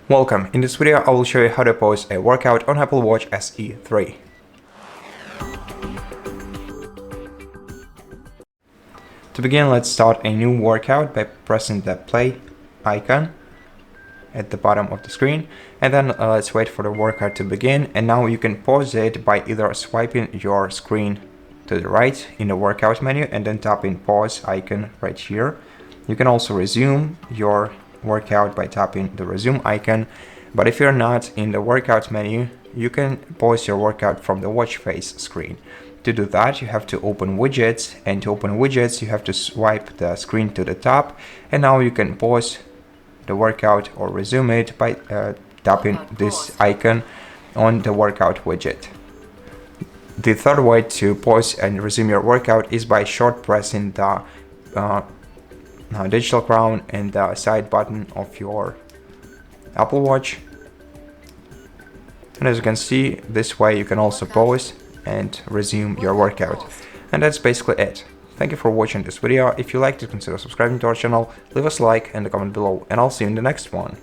Welcome. In this video I will show you how to pause a workout on Apple Watch SE 3. To begin, let's start a new workout by pressing the play icon at the bottom of the screen, and then let's wait for the workout to begin. And now you can pause it by either swiping your screen to the right in the workout menu and then tapping pause icon right here. You can also resume your workout by tapping the resume icon, but if you're not in the workout menu, you can pause your workout from the watch face screen. To do that, you have to open widgets, and to open widgets you have to swipe the screen to the top, and now you can pause the workout or resume it by tapping this icon on the workout widget. The third way to pause and resume your workout is by short pressing the digital crown and the side button of your Apple Watch. And as you can see, this way you can also pause and resume your workout. And that's basically it. Thank you for watching this video. If you liked it, consider subscribing to our channel, leave us a like and a comment below, and I'll see you in the next one.